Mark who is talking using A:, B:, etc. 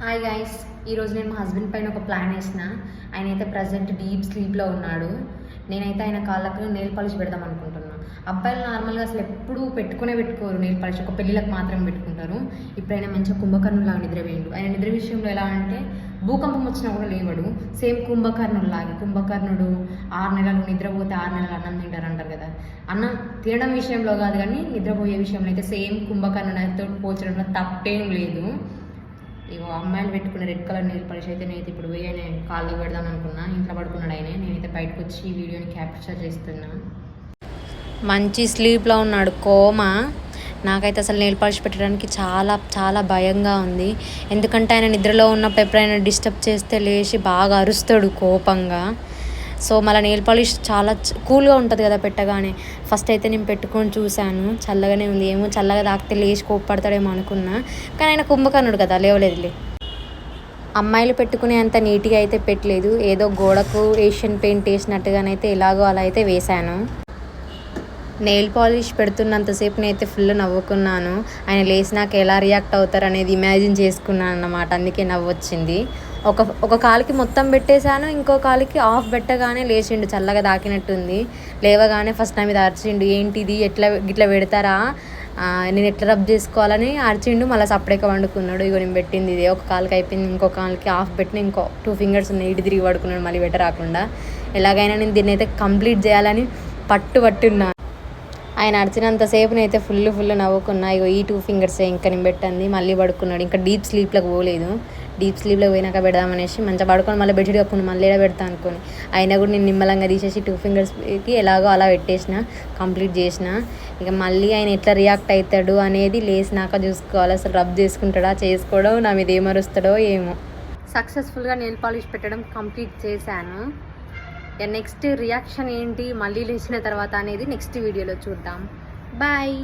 A: Hi guys, ఈరోజు నేను మా హస్బెండ్ పైన ఒక ప్లాన్ వేసిన. ఆయన అయితే ప్రజెంట్ డీప్ స్లీప్లో ఉన్నాడు. నేనైతే ఆయన కాళ్ళకు నెయిల్ పాలిష్ పెడదాం అనుకుంటున్నాను. అబ్బాయిలు నార్మల్గా అసలు ఎప్పుడూ పెట్టుకోరు నెయిల్ పాలిష్, ఒక పెళ్ళిళ్ళకి మాత్రమే పెట్టుకుంటారు. ఇప్పుడు ఆయన మంచిగా కుంభకర్ణులాగా నిద్రపోయిండు. ఆయన నిద్ర విషయంలో ఎలా అంటే భూకంపం వచ్చినా కూడా లేవడు. సేమ్ కుంభకర్ణులాగా. కుంభకర్ణుడు 6 నెలలు నిద్రపోతే 6 నెలలు అన్నం తింటారు అంటారు కదా. అన్నం తినడం విషయంలో కాదు కానీ నిద్రపోయే విషయంలో అయితే సేమ్ కుంభకర్ణుడితో పోల్చడంలో తప్పేం లేదు. ఇగో అమ్మాయిలు పెట్టుకున్న రెడ్ కలర్ నెయిల్ పాలిష్ అయితే నేనైతే ఇప్పుడు పోయి ఆయన కాళ్ళు పెడదాం అనుకున్నా. ఇంట్లో పడుకున్నాడు ఆయన. నేనైతే బయటకు వచ్చి ఈ వీడియోని క్యాప్చర్ చేస్తున్నా. మంచి స్లీప్లో ఉన్నాడు, కోమా. నాకైతే అసలు నెయిల్ పాలిష్ పెట్టడానికి చాలా చాలా భయంగా ఉంది. ఎందుకంటే ఆయన నిద్రలో ఉన్నప్పుడు ఎప్పుడైనా డిస్టర్బ్ చేస్తే లేచి బాగా అరుస్తాడు కోపంగా. సో మళ్ళీ నెయిల్ పాలిష్ చాలా కూల్గా ఉంటుంది కదా పెట్టగానే. ఫస్ట్ అయితే నేను పెట్టుకొని చూశాను, చల్లగానే ఉంది. ఏమో చల్లగా తాకితే లేచి కోప్పడతాడేమో అనుకున్నా, కానీ ఆయన కుంభకర్ణుడు కదా, లేవలేదులే. అమ్మాయిలు పెట్టుకునే అంత నీట్గా అయితే పెట్టలేదు. ఏదో గోడకు ఏషియన్ పెయింట్ వేసినట్టుగానైతే ఎలాగో అలా అయితే వేశాను. నెయిల్ పాలిష్ పెడుతున్నంతసేపు నేనైతే ఫుల్ నవ్వుకున్నాను. ఆయన లేచినాక ఎలా రియాక్ట్ అవుతారు అనేది ఇమాజిన్ చేసుకున్నాను అన్నమాట. అందుకే నవ్వొచ్చింది. ఒక కాలికి మొత్తం పెట్టేశాను, ఇంకో కాలికి ఆఫ్ పెట్టగానే లేచిండు. చల్లగా దాకినట్టుంది. లేవగానే ఫస్ట్ నా మీద అరిచిండు, ఏంటిది ఇట్లా పెడతారా, నేను ఎట్లా రబ్ చేసుకోవాలని అరిచిండు. మళ్ళీ సపరేట్గా వండుకున్నాడు. ఇగో నేను పెట్టింది ఇదే. ఒక కాలికి అయిపోయింది, ఇంకో కాలికి ఆఫ్ పెట్టిన, ఇంకో 2 ఫింగర్స్ ఉన్నాయి. ఇటు తిరిగి పడుకున్నాడు మళ్ళీ బెటర్ రాకుండా. ఎలాగైనా నేను దీన్ని అయితే కంప్లీట్ చేయాలని పట్టున్నా. ఆయన అరిచినంతసేపు నేనైతే ఫుల్ నవ్వుకున్నా. ఇగో ఈ 2 ఫింగర్స్ ఇంకా నేను పెట్టండి. మళ్ళీ పడుకున్నాడు. ఇంకా డీప్ స్లీప్లోకి పోలేదు. డీప్ స్లీప్లోకి పోయినాక పెడదామనేసి మంచిగా పడుకొని మళ్ళీ బెడ్షీట్ కప్పుకుని మళ్ళీ ఏడా పెడతా అనుకోని అయినా కూడా నేను నిమ్మలంగా తీసేసి 2 ఫింగర్స్కి ఎలాగో అలా పెట్టేసిన, కంప్లీట్ చేసిన. ఇక మళ్ళీ ఆయన ఎట్లా రియాక్ట్ అవుతాడు అనేది లేసినాక చూసుకోవాలి. అసలు రబ్ చేసుకుంటాడా, చేసుకోవడం, నా మీద ఏమరుస్తాడో ఏమో. సక్సెస్ఫుల్గా నెయిల్ పాలిష్ పెట్టడం కంప్లీట్ చేశాను. నెక్స్ట్ రియాక్షన్ ఏంటి మళ్ళీ లేచిన తర్వాత అనేది నెక్స్ట్ వీడియోలో చూద్దాం. బాయ్.